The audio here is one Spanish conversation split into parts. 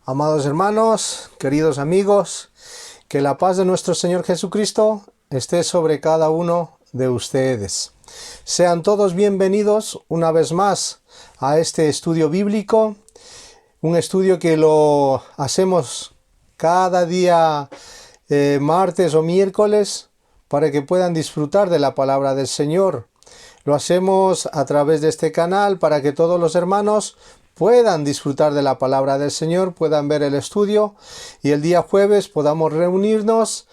Amados hermanos, queridos amigos, que la paz de nuestro Señor Jesucristo esté sobre cada uno de ustedes. Sean todos bienvenidos una vez más a este estudio bíblico, un estudio que lo hacemos cada día martes o miércoles para que puedan disfrutar de la palabra del Señor. Lo hacemos a través de este canal para que todos los hermanos puedan disfrutar de la palabra del Señor, puedan ver el estudio y el día jueves podamos reunirnos,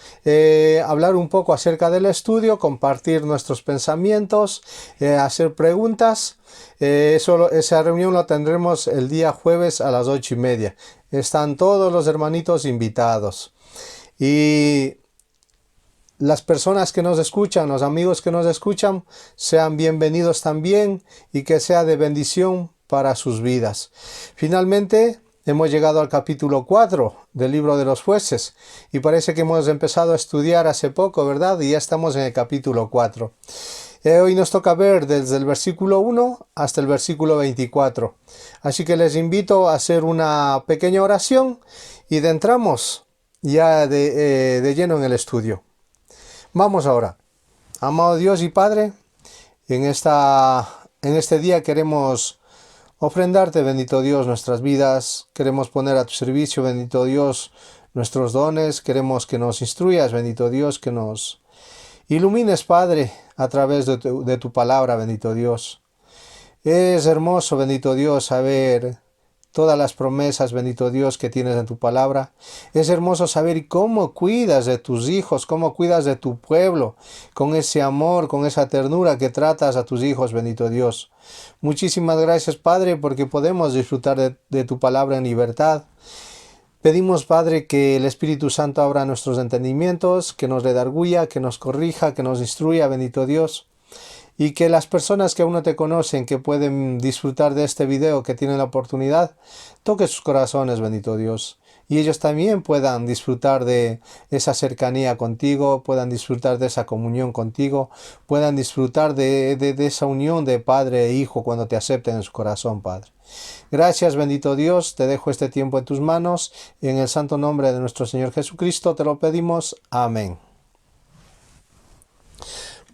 hablar un poco acerca del estudio, compartir nuestros pensamientos, hacer preguntas. Esa reunión la tendremos el día jueves a las 8:30. Están todos los hermanitos invitados. Y las personas que nos escuchan, los amigos que nos escuchan, sean bienvenidos también y que sea de bendición para sus vidas. Finalmente, hemos llegado al capítulo 4 del libro de los jueces y parece que hemos empezado a estudiar hace poco, ¿verdad? Y ya estamos en el capítulo 4. Hoy nos toca ver desde el versículo 1 hasta el versículo 24. Así que les invito a hacer una pequeña oración y entramos ya de lleno en el estudio. Vamos ahora. Amado Dios y Padre, en este día queremos ofrendarte, bendito Dios, nuestras vidas. Queremos poner a tu servicio, bendito Dios, nuestros dones. Queremos que nos instruyas, bendito Dios, que nos ilumines, Padre, a través de tu palabra, bendito Dios. Es hermoso, bendito Dios, saber todas las promesas, bendito Dios, que tienes en tu palabra. Es hermoso saber cómo cuidas de tus hijos, cómo cuidas de tu pueblo, con ese amor, con esa ternura que tratas a tus hijos, bendito Dios. Muchísimas gracias, Padre, porque podemos disfrutar de tu palabra en libertad. Pedimos, Padre, que el Espíritu Santo abra nuestros entendimientos, que nos redarguya, que nos corrija, que nos instruya, bendito Dios. Y que las personas que aún no te conocen, que pueden disfrutar de este video, que tienen la oportunidad, toque sus corazones, bendito Dios. Y ellos también puedan disfrutar de esa cercanía contigo, puedan disfrutar de esa comunión contigo, puedan disfrutar de esa unión de padre e hijo cuando te acepten en su corazón, Padre. Gracias, bendito Dios, te dejo este tiempo en tus manos. En el santo nombre de nuestro Señor Jesucristo te lo pedimos. Amén.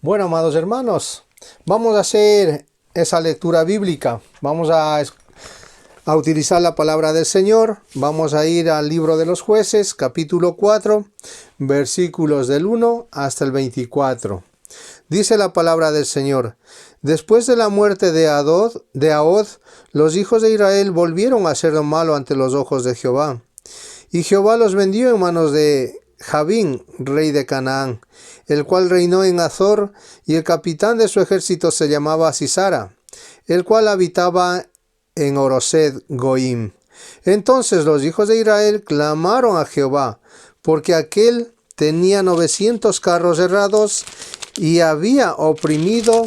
Bueno, amados hermanos, vamos a hacer esa lectura bíblica. Vamos a utilizar la palabra del Señor. Vamos a ir al libro de los jueces, capítulo 4, versículos del 1 hasta el 24. Dice la palabra del Señor: Después de la muerte de Ahod, los hijos de Israel volvieron a hacer lo malo ante los ojos de Jehová. Y Jehová los vendió en manos de Jabín, rey de Canaán, el cual reinó en Azor, y el capitán de su ejército se llamaba Sisara, el cual habitaba en Orosed Goim. Entonces los hijos de Israel clamaron a Jehová, porque aquél tenía 900 carros herrados y había oprimido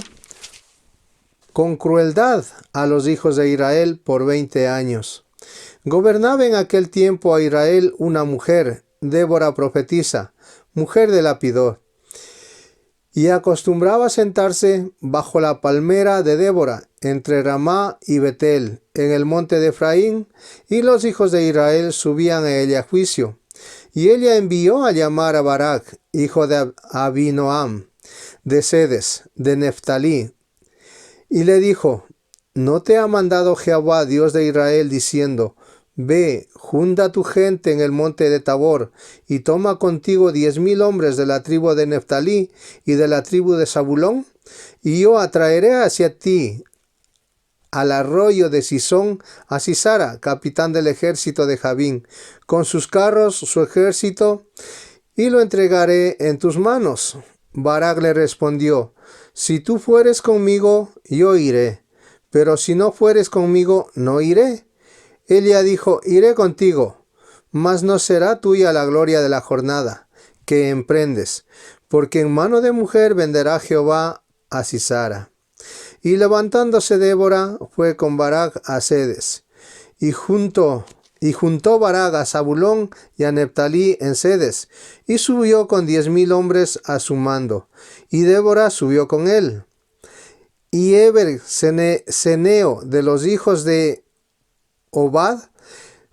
con crueldad a los hijos de Israel por 20 años. Gobernaba en aquel tiempo a Israel una mujer, Débora profetisa, mujer de Lapidot, y acostumbraba sentarse bajo la palmera de Débora, entre Ramá y Betel, en el monte de Efraín, y los hijos de Israel subían a ella a juicio. Y ella envió a llamar a Barak, hijo de Abinoam, de Sedes, de Neftalí, y le dijo: ¿No te ha mandado Jehová, Dios de Israel, diciendo: Ve, junta tu gente en el monte de Tabor, y toma contigo 10,000 hombres de la tribu de Neftalí y de la tribu de Zabulón? Y yo atraeré hacia ti al arroyo de Sisón a Sisara, capitán del ejército de Jabín, con sus carros, su ejército, y lo entregaré en tus manos. Barak le respondió: Si tú fueres conmigo, yo iré, pero si no fueres conmigo, no iré. Ella dijo: Iré contigo, mas no será tuya la gloria de la jornada que emprendes, porque en mano de mujer venderá Jehová a Sisara. Y levantándose Débora, fue con Barak a Sedes, y juntó Barak a Zabulón y a Neftalí en Sedes, y subió con 10,000 hombres a su mando, y Débora subió con él. Y Eber Ceneo de los hijos de Obad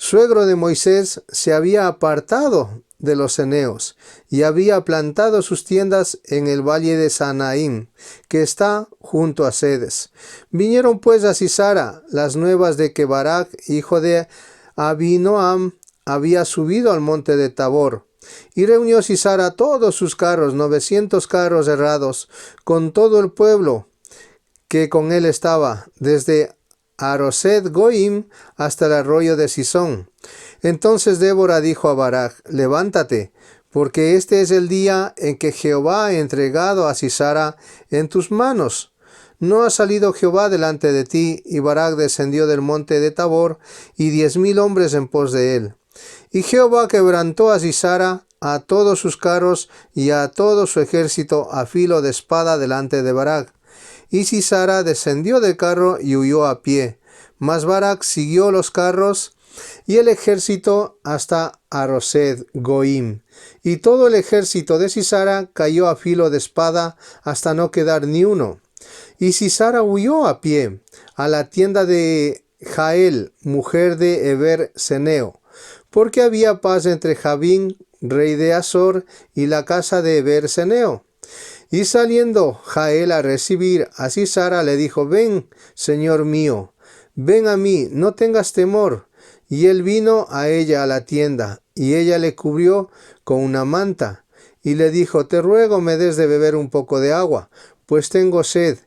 suegro de Moisés, se había apartado de los ceneos y había plantado sus tiendas en el valle de Sanaim, que está junto a Sedes. Vinieron pues a Sisara las nuevas de que Barak, hijo de Abinoam, había subido al monte de Tabor. Y reunió Sisara todos sus carros, 900 carros herrados, con todo el pueblo que con él estaba, desde Aroset Goim hasta el arroyo de Sison. Entonces Débora dijo a Barak: levántate, porque este es el día en que Jehová ha entregado a Sisara en tus manos. No ha salido Jehová delante de ti. Y Barak descendió del monte de Tabor, y 10,000 hombres en pos de él. Y Jehová quebrantó a Sisara, a todos sus carros y a todo su ejército a filo de espada delante de Barak. Y Sisara descendió del carro y huyó a pie. Mas Barak siguió los carros y el ejército hasta Aroset Goim. Y todo el ejército de Sisara cayó a filo de espada hasta no quedar ni uno. Y Sisara huyó a pie a la tienda de Jael, mujer de Eber Seneo, porque había paz entre Jabín, rey de Azor, y la casa de Eber Seneo. Y saliendo Jael a recibir a Sisara, le dijo: ven, señor mío, ven a mí, no tengas temor. Y él vino a ella a la tienda, y ella le cubrió con una manta, y le dijo: te ruego me des de beber un poco de agua, pues tengo sed.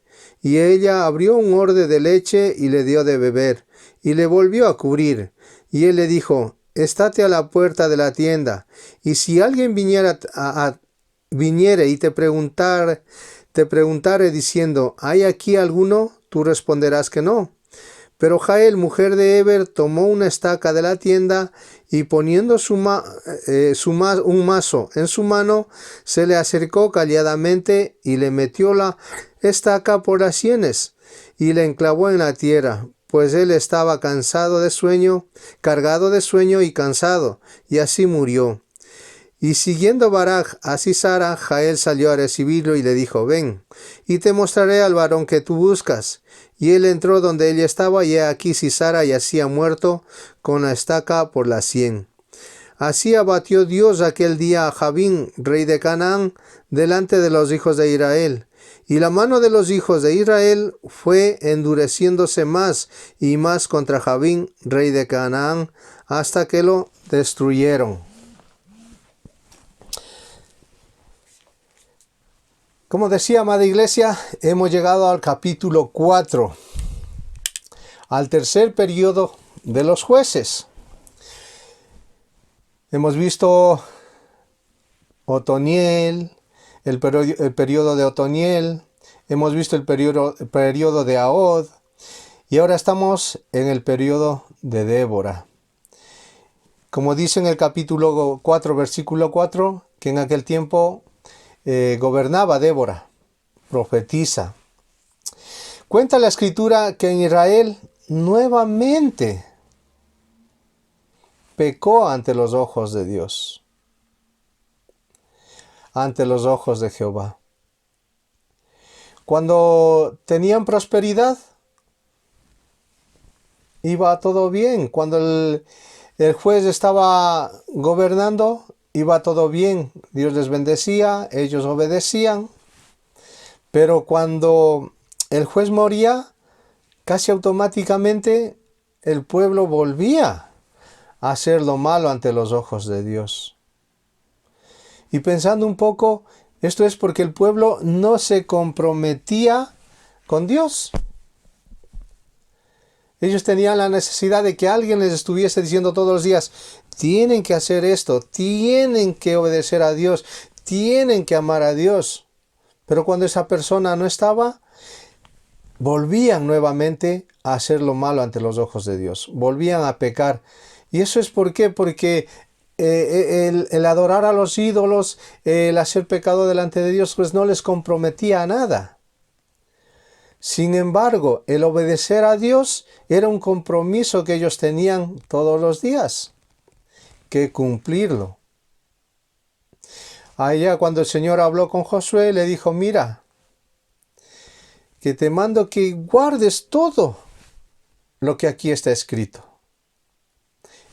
Y ella abrió un odre de leche y le dio de beber, y le volvió a cubrir. Y él le dijo: estate a la puerta de la tienda, y si alguien viniere y te preguntare diciendo: ¿hay aquí alguno?, tú responderás que no. Pero Jael, mujer de Eber, tomó una estaca de la tienda, y poniendo un mazo en su mano, se le acercó calladamente y le metió la estaca por las sienes y le enclavó en la tierra, pues él estaba cargado de sueño y cansado, y así murió. Y siguiendo Barak a Sisara, Jael salió a recibirlo y le dijo: ven, y te mostraré al varón que tú buscas. Y él entró donde ella estaba, y he aquí Sisara yacía muerto con la estaca por la sien. Así abatió Dios aquel día a Jabín, rey de Canaán, delante de los hijos de Israel. Y la mano de los hijos de Israel fue endureciéndose más y más contra Jabín, rey de Canaán, hasta que lo destruyeron. Como decía, amada iglesia, hemos llegado al capítulo 4, al tercer periodo de los jueces. Hemos visto Otoniel, el periodo de Otoniel, hemos visto el periodo de Ahod, y ahora estamos en el periodo de Débora. Como dice en el capítulo 4, versículo 4, que en aquel tiempo gobernaba Débora, profetiza. Cuenta la escritura que en Israel nuevamente pecó ante los ojos de Dios, ante los ojos de Jehová. Cuando tenían prosperidad, iba todo bien. Cuando el juez estaba gobernando, iba todo bien. Dios les bendecía, ellos obedecían. Pero cuando el juez moría, casi automáticamente el pueblo volvía a hacer lo malo ante los ojos de Dios. Y pensando un poco, esto es porque el pueblo no se comprometía con Dios. Ellos tenían la necesidad de que alguien les estuviese diciendo todos los días: tienen que hacer esto, tienen que obedecer a Dios, tienen que amar a Dios. Pero cuando esa persona no estaba, volvían nuevamente a hacer lo malo ante los ojos de Dios. Volvían a pecar. ¿Y eso es por qué? Porque el adorar a los ídolos, el hacer pecado delante de Dios, pues no les comprometía a nada. Sin embargo, el obedecer a Dios era un compromiso que ellos tenían todos los días, que cumplirlo. Allá cuando el Señor habló con Josué, le dijo: mira, que te mando que guardes todo lo que aquí está escrito.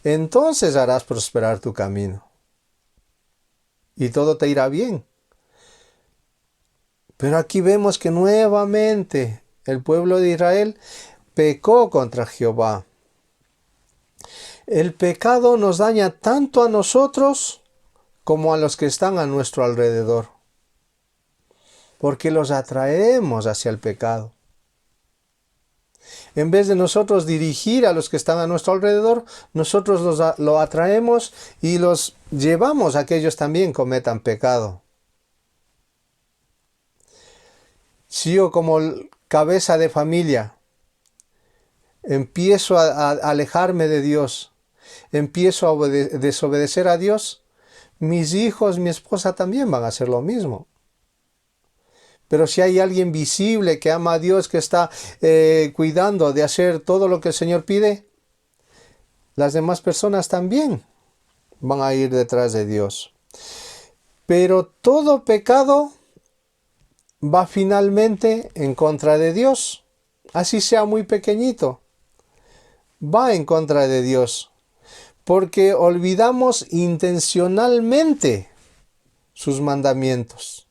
entonces harás prosperar tu camino y todo te irá bien. Pero aquí vemos que nuevamente el pueblo de Israel pecó contra Jehová. El pecado nos daña tanto a nosotros como a los que están a nuestro alrededor, porque los atraemos hacia el pecado. En vez de nosotros dirigir a los que están a nuestro alrededor, nosotros lo atraemos y los llevamos a que ellos también cometan pecado. Si yo como cabeza de familia empiezo a alejarme de Dios, empiezo a desobedecer a Dios, mis hijos, mi esposa también van a hacer lo mismo. Pero si hay alguien visible que ama a Dios, que está cuidando de hacer todo lo que el Señor pide, las demás personas también van a ir detrás de Dios. Pero todo pecado va finalmente en contra de Dios, así sea muy pequeñito, va en contra de Dios, porque olvidamos intencionalmente sus mandamientos.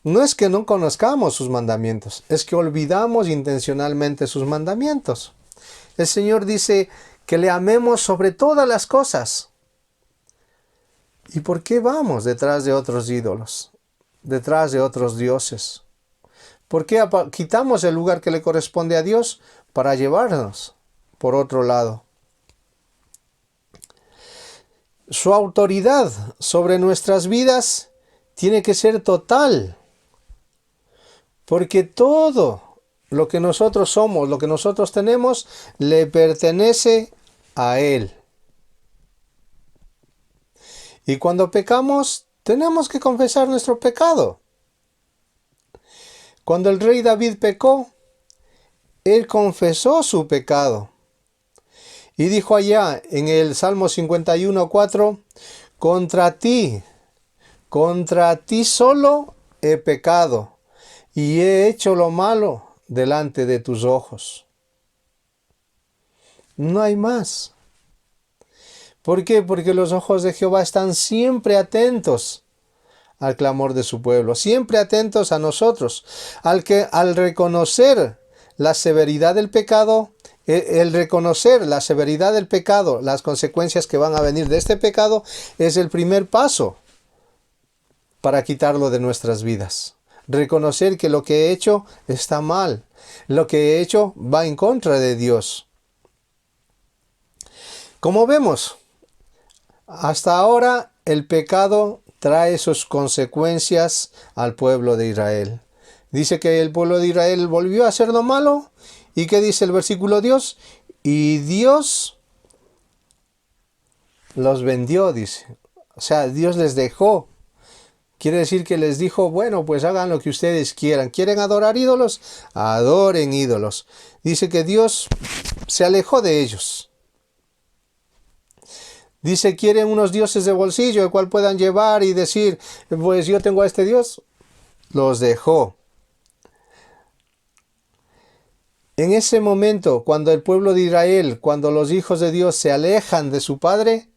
No es que no conozcamos sus mandamientos, es que olvidamos intencionalmente sus mandamientos. El Señor dice que le amemos sobre todas las cosas. ¿Y por qué vamos detrás de otros ídolos? Detrás de otros dioses. ¿Por qué quitamos el lugar que le corresponde a Dios para llevarnos por otro lado? Su autoridad sobre nuestras vidas tiene que ser total. Porque todo lo que nosotros somos, lo que nosotros tenemos, le pertenece a Él. Y cuando pecamos, tenemos que confesar nuestro pecado. Cuando el rey David pecó, él confesó su pecado. Y dijo allá en el Salmo 51:4, contra ti solo he pecado y he hecho lo malo delante de tus ojos. No hay más. ¿Por qué? Porque los ojos de Jehová están siempre atentos al clamor de su pueblo, siempre atentos a nosotros, al reconocer la severidad del pecado, el reconocer la severidad del pecado, las consecuencias que van a venir de este pecado, es el primer paso para quitarlo de nuestras vidas. Reconocer que lo que he hecho está mal, lo que he hecho va en contra de Dios. Como vemos, hasta ahora el pecado trae sus consecuencias al pueblo de Israel. Dice que el pueblo de Israel volvió a hacer lo malo. ¿Y qué dice el versículo 2? Y Dios los vendió, dice. O sea, Dios les dejó. Quiere decir que les dijo, bueno, pues hagan lo que ustedes quieran. ¿Quieren adorar ídolos? Adoren ídolos. Dice que Dios se alejó de ellos. Dice, ¿quieren unos dioses de bolsillo el cual puedan llevar y decir, pues yo tengo a este Dios? Los dejó. En ese momento, cuando el pueblo de Israel, cuando los hijos de Dios se alejan de su Padre,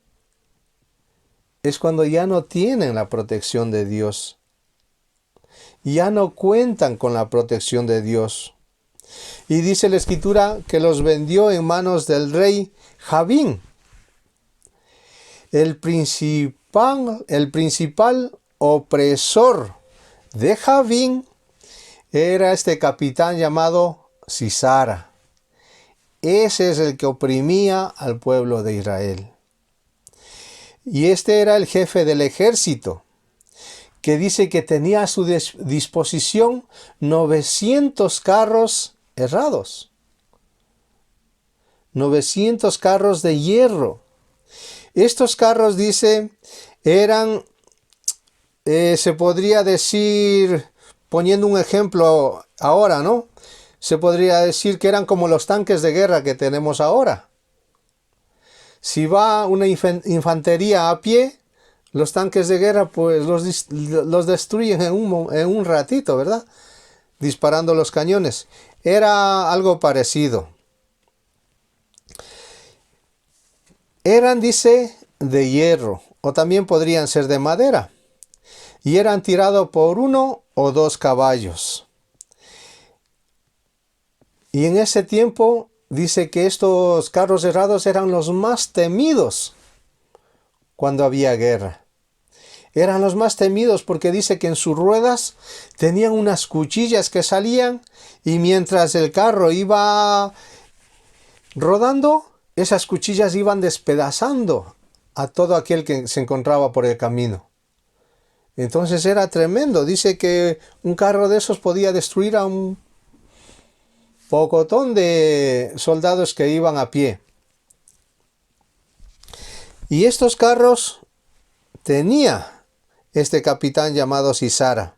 es cuando ya no tienen la protección de Dios. Ya no cuentan con la protección de Dios. Y dice la Escritura que los vendió en manos del rey Jabín. El principal opresor de Jabín era este capitán llamado Sisara. Ese es el que oprimía al pueblo de Israel. Y este era el jefe del ejército, que dice que tenía a su disposición 900 carros herrados. 900 carros de hierro. Estos carros, dice, eran, se podría decir, poniendo un ejemplo ahora, ¿no? Se podría decir que eran como los tanques de guerra que tenemos ahora. Si va una infantería a pie, los tanques de guerra pues los destruyen en un ratito, ¿verdad? Disparando los cañones. Era algo parecido. Eran, dice, de hierro, o también podrían ser de madera, y eran tirados por 1 o 2 caballos. Y en ese tiempo dice que estos carros herrados eran los más temidos cuando había guerra. Eran los más temidos porque dice que en sus ruedas tenían unas cuchillas que salían, y mientras el carro iba rodando, esas cuchillas iban despedazando a todo aquel que se encontraba por el camino. Entonces era tremendo. Dice que un carro de esos podía destruir a un pocotón de soldados que iban a pie. Y estos carros tenía este capitán llamado Sisara.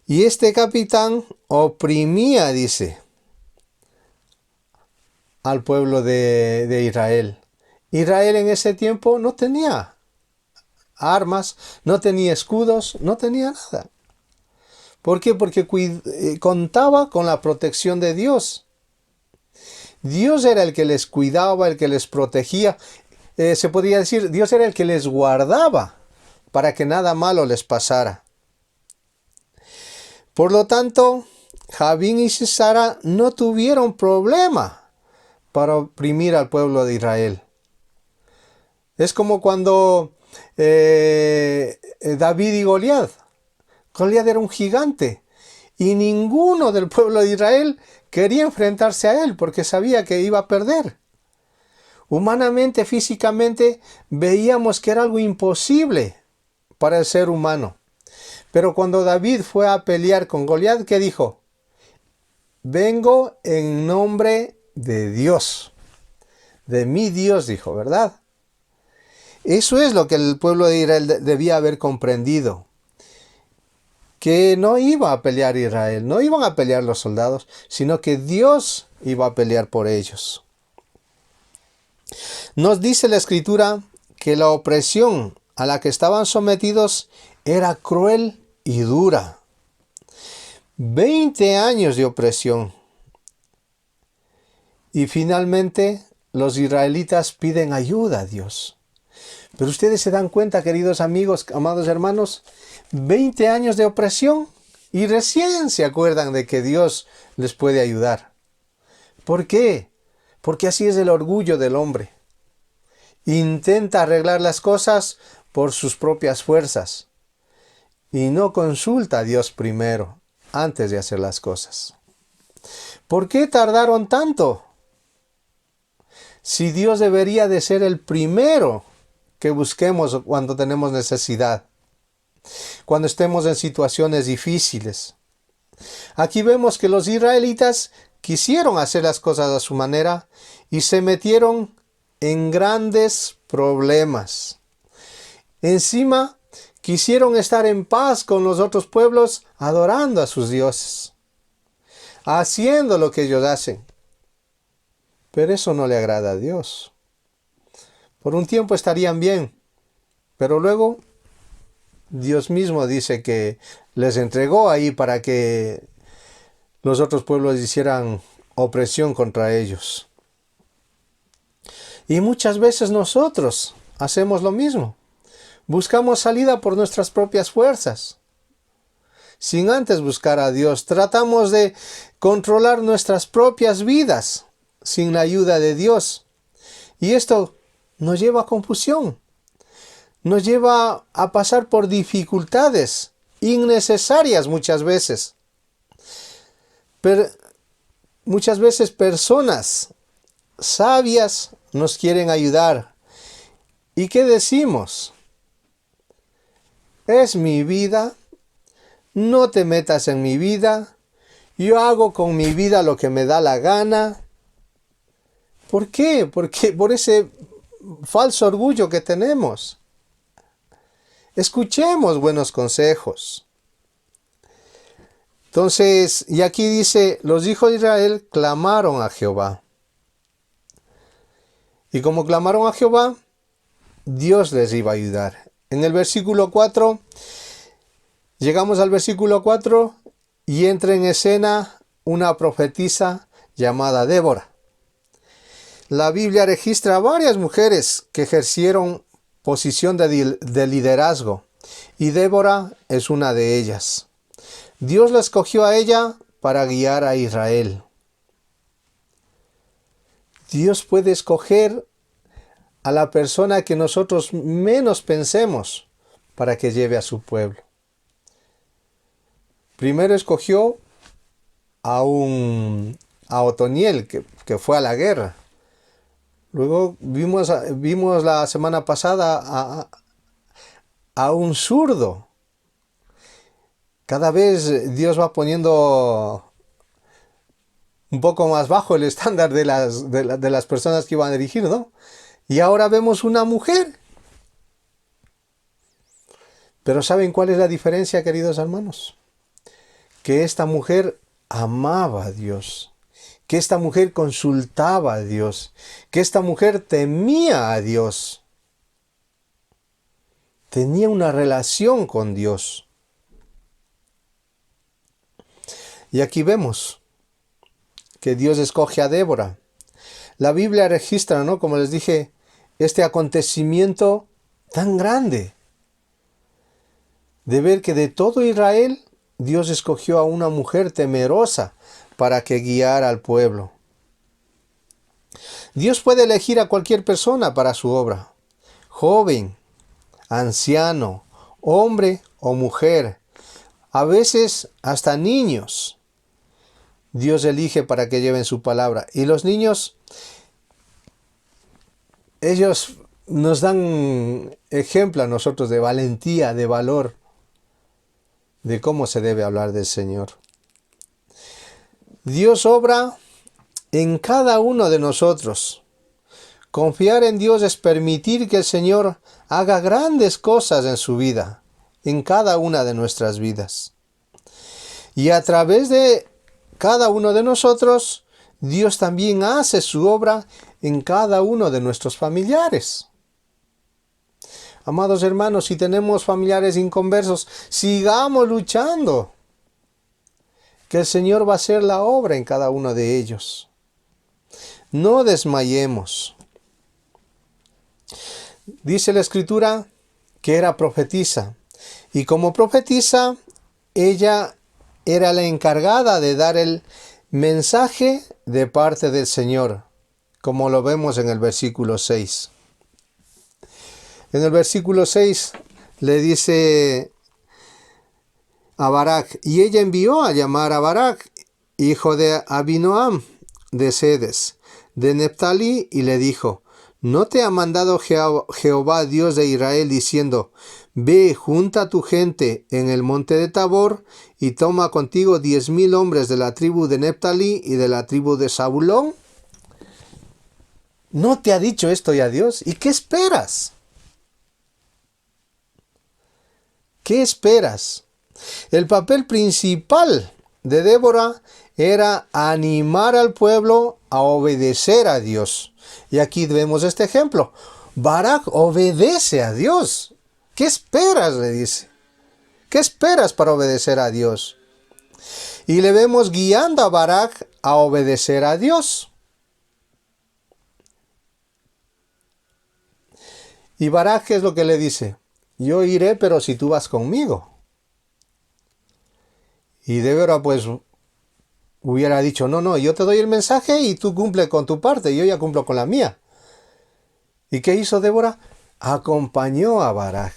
Y este capitán oprimía, dice, al pueblo de Israel. Israel en ese tiempo no tenía armas, no tenía escudos, no tenía nada. ¿Por qué? Porque contaba con la protección de Dios. Dios era el que les cuidaba, el que les protegía. Se podría decir, Dios era el que les guardaba para que nada malo les pasara. Por lo tanto, Jabín y Sisara no tuvieron problema para oprimir al pueblo de Israel. Es como cuando David y Goliat. Goliat era un gigante y ninguno del pueblo de Israel quería enfrentarse a él porque sabía que iba a perder. Humanamente, físicamente, veíamos que era algo imposible para el ser humano. Pero cuando David fue a pelear con Goliat, ¿qué dijo? Vengo en nombre de Dios. De mi Dios, dijo, ¿verdad? Eso es lo que el pueblo de Israel debía haber comprendido. Que no iba a pelear Israel, no iban a pelear los soldados, sino que Dios iba a pelear por ellos. Nos dice la Escritura que la opresión a la que estaban sometidos era cruel y dura. 20 años de opresión. Y finalmente los israelitas piden ayuda a Dios. Pero ustedes se dan cuenta, queridos amigos, amados hermanos, 20 años de opresión y recién se acuerdan de que Dios les puede ayudar. ¿Por qué? Porque así es el orgullo del hombre. Intenta arreglar las cosas por sus propias fuerzas y no consulta a Dios primero antes de hacer las cosas. ¿Por qué tardaron tanto? Si Dios debería de ser el primero que busquemos cuando tenemos necesidad, cuando estemos en situaciones difíciles. Aquí vemos que los israelitas quisieron hacer las cosas a su manera y se metieron en grandes problemas. Encima, quisieron estar en paz con los otros pueblos adorando a sus dioses, haciendo lo que ellos hacen. Pero eso no le agrada a Dios. Por un tiempo estarían bien, pero luego Dios mismo dice que les entregó ahí para que los otros pueblos hicieran opresión contra ellos. Y muchas veces nosotros hacemos lo mismo. Buscamos salida por nuestras propias fuerzas, sin antes buscar a Dios. Tratamos de controlar nuestras propias vidas sin la ayuda de Dios. Y esto nos lleva a confusión. Nos lleva a pasar por dificultades innecesarias muchas veces. Pero muchas veces personas sabias nos quieren ayudar. ¿Y qué decimos? Es mi vida, no te metas en mi vida, yo hago con mi vida lo que me da la gana. ¿Por qué? Porque por ese falso orgullo que tenemos. Escuchemos buenos consejos. Entonces, y aquí dice, los hijos de Israel clamaron a Jehová. Y como clamaron a Jehová, Dios les iba a ayudar. En el versículo 4, llegamos al versículo 4 y entra en escena una profetisa llamada Débora. la Biblia registra varias mujeres que ejercieron posición de liderazgo, y Débora es una de ellas. Dios la escogió a ella para guiar a Israel. Dios puede escoger a la persona que nosotros menos pensemos para que lleve a su pueblo. Primero escogió a Otoniel, que fue a la guerra. Luego vimos la semana pasada a un zurdo. Cada vez Dios va poniendo un poco más bajo el estándar de las personas que iban a dirigir, ¿no? Y ahora vemos una mujer. Pero ¿saben cuál es la diferencia, queridos hermanos? Que esta mujer amaba a Dios, que esta mujer consultaba a Dios, que esta mujer temía a Dios. Tenía una relación con Dios. Y aquí vemos que Dios escoge a Débora. La Biblia registra, ¿no? Como les dije, este acontecimiento tan grande de ver que de todo Israel Dios escogió a una mujer temerosa para que guiara al pueblo. Dios puede elegir a cualquier persona para su obra, joven, anciano, hombre o mujer, a veces hasta niños. Dios elige para que lleven su palabra. Y los niños, ellos nos dan ejemplo a nosotros de valentía, de valor, de cómo se debe hablar del Señor. Dios obra en cada uno de nosotros. Confiar en Dios es permitir que el Señor haga grandes cosas en su vida, en cada una de nuestras vidas. Y a través de cada uno de nosotros, Dios también hace su obra en cada uno de nuestros familiares. Amados hermanos, si tenemos familiares inconversos, sigamos luchando, que el Señor va a hacer la obra en cada uno de ellos. No desmayemos. Dice la Escritura que era profetisa, y como profetisa, ella era la encargada de dar el mensaje de parte del Señor, como lo vemos en el versículo 6. En el versículo 6 le dice a Barak, y ella envió a llamar a Barak, hijo de Abinoam, de Sedes, de Neftalí, y le dijo, ¿no te ha mandado Jehová, Dios de Israel, diciendo, ve, junta a tu gente en el monte de Tabor, y toma contigo 10,000 hombres de la tribu de Neftalí y de la tribu de Zabulón? ¿No te ha dicho esto ya Dios? ¿Y qué esperas? ¿Qué esperas? El papel principal de Débora era animar al pueblo a obedecer a Dios. Y aquí vemos este ejemplo. Barak obedece a Dios. ¿Qué esperas? Le dice. ¿Qué esperas para obedecer a Dios? Y le vemos guiando a Barak a obedecer a Dios. Y Barak, ¿qué es lo que le dice? Yo iré, pero si tú vas conmigo. Y Débora pues hubiera dicho, no, yo te doy el mensaje y tú cumple con tu parte, yo ya cumplo con la mía. ¿Y qué hizo Débora? Acompañó a Barak.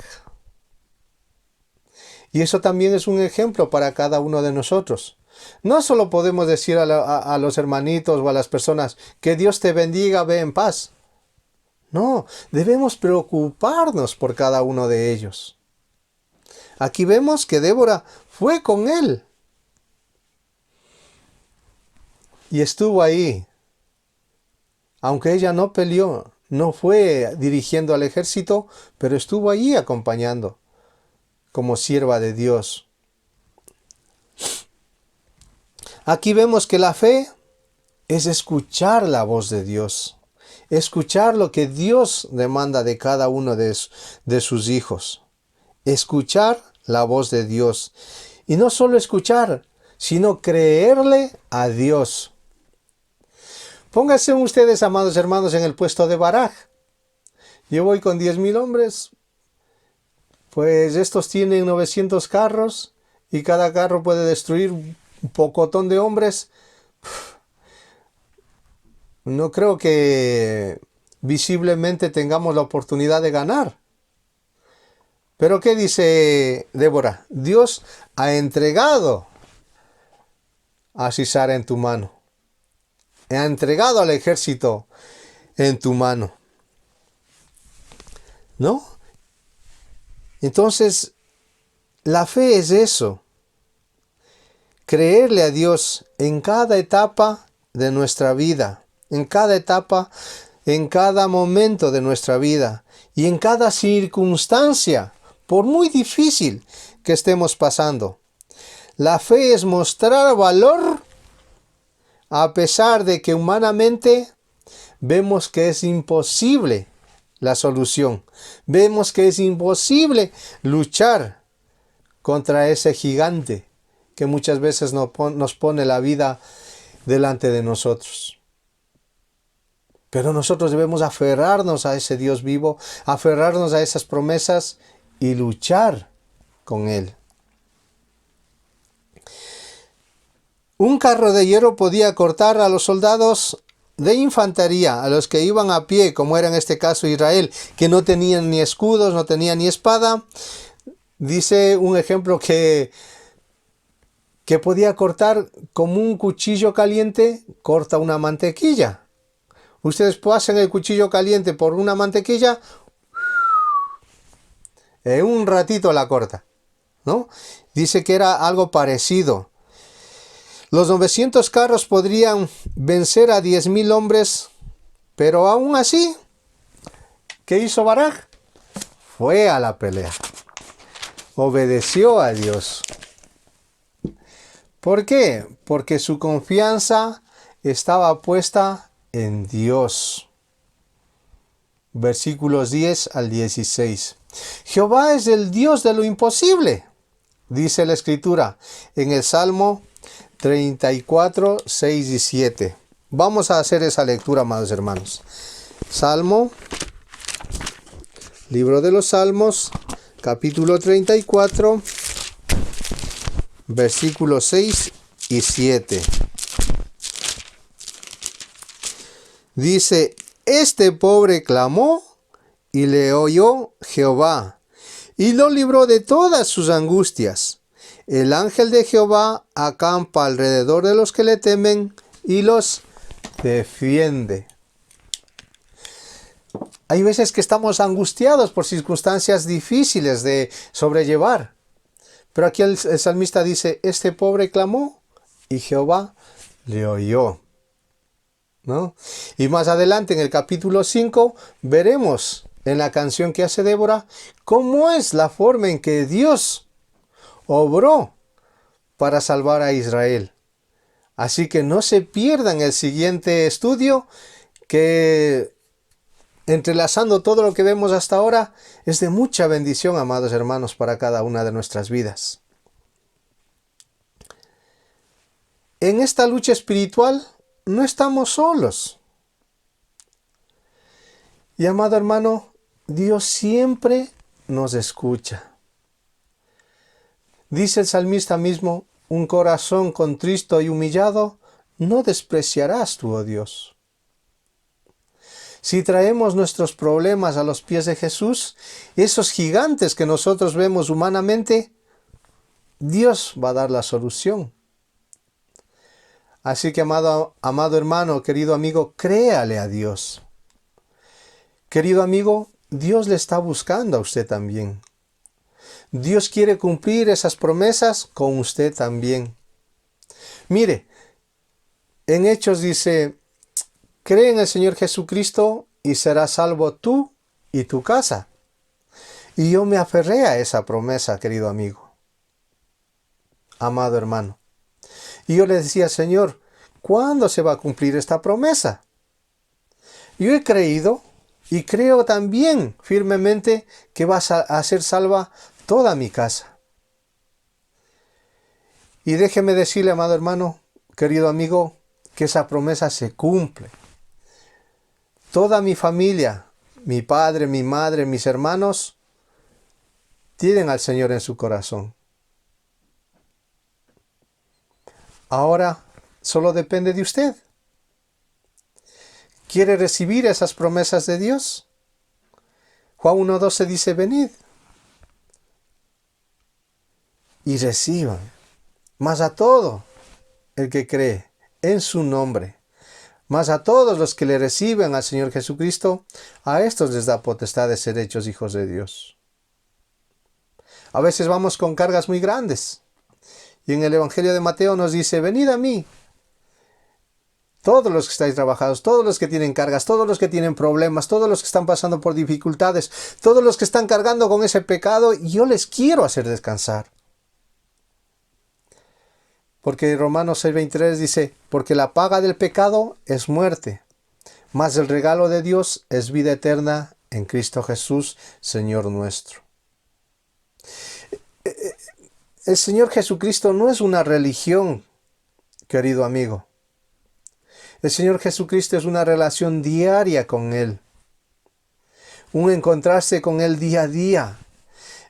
Y eso también es un ejemplo para cada uno de nosotros. No solo podemos decir a los hermanitos o a las personas, que Dios te bendiga, ve en paz. No, debemos preocuparnos por cada uno de ellos. Aquí vemos que Débora fue con él. Y estuvo ahí. Aunque ella no peleó, no fue dirigiendo al ejército, pero estuvo allí acompañando como sierva de Dios. Aquí vemos que la fe es escuchar la voz de Dios, escuchar lo que Dios demanda de cada uno de sus hijos, escuchar la voz de Dios. Y no solo escuchar, sino creerle a Dios. Pónganse ustedes, amados hermanos, en el puesto de Barak. Yo voy con 10.000 hombres, pues estos tienen 900 carros y cada carro puede destruir un pocotón de hombres. No creo que visiblemente tengamos la oportunidad de ganar. Pero ¿qué dice Débora? Dios ha entregado a Sisara en tu mano. Ha entregado al ejército en tu mano. ¿No? Entonces, la fe es eso. Creerle a Dios en cada etapa de nuestra vida. En cada etapa, en cada momento de nuestra vida. Y en cada circunstancia, por muy difícil que estemos pasando. La fe es mostrar valor a pesar de que humanamente vemos que es imposible la solución. Vemos que es imposible luchar contra ese gigante que muchas veces nos pone la vida delante de nosotros. Pero nosotros debemos aferrarnos a ese Dios vivo, aferrarnos a esas promesas y luchar con Él. Un carro de hierro podía cortar a los soldados de infantería, a los que iban a pie, como era en este caso Israel, que no tenían ni escudos, no tenían ni espada. Dice un ejemplo que podía cortar como un cuchillo caliente, corta una mantequilla. Ustedes pasan el cuchillo caliente por una mantequilla, en un ratito la corta, ¿no? Dice que era algo parecido. Los 900 carros podrían vencer a 10.000 hombres, pero aún así, ¿qué hizo Barak? Fue a la pelea. Obedeció a Dios. ¿Por qué? Porque su confianza estaba puesta en Dios. Versículos 10 al 16. Jehová es el Dios de lo imposible, dice la Escritura en el Salmo 34, 6 y 7. Vamos a hacer esa lectura, amados hermanos. Salmo, libro de los Salmos, capítulo 34, versículos 6 y 7. Dice, este pobre clamó y le oyó Jehová y lo libró de todas sus angustias. El ángel de Jehová acampa alrededor de los que le temen y los defiende. Hay veces que estamos angustiados por circunstancias difíciles de sobrellevar. Pero aquí el salmista dice, este pobre clamó y Jehová le oyó, ¿no? Y más adelante en el capítulo 5 veremos en la canción que hace Débora cómo es la forma en que Dios obró para salvar a Israel. Así que no se pierdan el siguiente estudio, que entrelazando todo lo que vemos hasta ahora es de mucha bendición, amados hermanos, para cada una de nuestras vidas. En esta lucha espiritual no estamos solos. Y amado hermano, Dios siempre nos escucha. Dice el salmista mismo, un corazón contristo y humillado no despreciarás tú, oh Dios. Si traemos nuestros problemas a los pies de Jesús, esos gigantes que nosotros vemos humanamente, Dios va a dar la solución. Así que, amado hermano, querido amigo, créale a Dios. Querido amigo, Dios le está buscando a usted también. Dios quiere cumplir esas promesas con usted también. Mire, en Hechos dice, cree en el Señor Jesucristo y serás salvo tú y tu casa. Y yo me aferré a esa promesa, querido amigo, amado hermano. Y yo le decía, Señor, ¿cuándo se va a cumplir esta promesa? Yo he creído y creo también firmemente que vas a ser salva toda mi casa. Y déjeme decirle, amado hermano, querido amigo, que esa promesa se cumple. Toda mi familia, mi padre, mi madre, mis hermanos, tienen al Señor en su corazón. Ahora solo depende de usted. ¿Quiere recibir esas promesas de Dios? Juan 1:12 dice, venid y reciban, mas a todo el que cree en su nombre, mas a todos los que le reciben al Señor Jesucristo, a estos les da potestad de ser hechos hijos de Dios. A veces vamos con cargas muy grandes. Y en el Evangelio de Mateo nos dice, venid a mí, todos los que estáis trabajados, todos los que tienen cargas, todos los que tienen problemas, todos los que están pasando por dificultades, todos los que están cargando con ese pecado, y yo les quiero hacer descansar. Porque Romanos 6:23 dice, porque la paga del pecado es muerte, mas el regalo de Dios es vida eterna en Cristo Jesús, Señor nuestro. El Señor Jesucristo no es una religión, querido amigo. El Señor Jesucristo es una relación diaria con Él. Un encontrarse con Él día a día.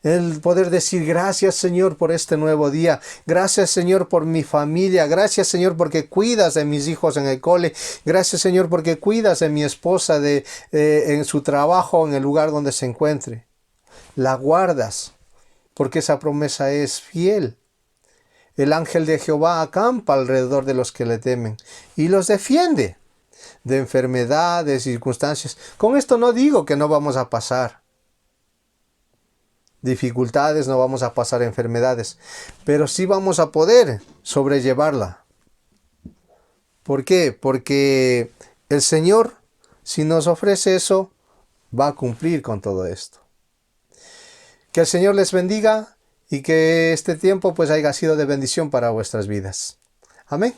El poder decir gracias Señor por este nuevo día. Gracias Señor por mi familia. Gracias Señor porque cuidas de mis hijos en el cole. Gracias Señor porque cuidas de mi esposa en su trabajo, en el lugar donde se encuentre. La guardas porque esa promesa es fiel. El ángel de Jehová acampa alrededor de los que le temen y los defiende de enfermedades, circunstancias. Con esto no digo que no vamos a pasar dificultades, no vamos a pasar enfermedades, pero sí vamos a poder sobrellevarla. ¿Por qué? Porque el Señor, si nos ofrece eso, va a cumplir con todo esto. Que el Señor les bendiga y que este tiempo pues haya sido de bendición para vuestras vidas. Amén.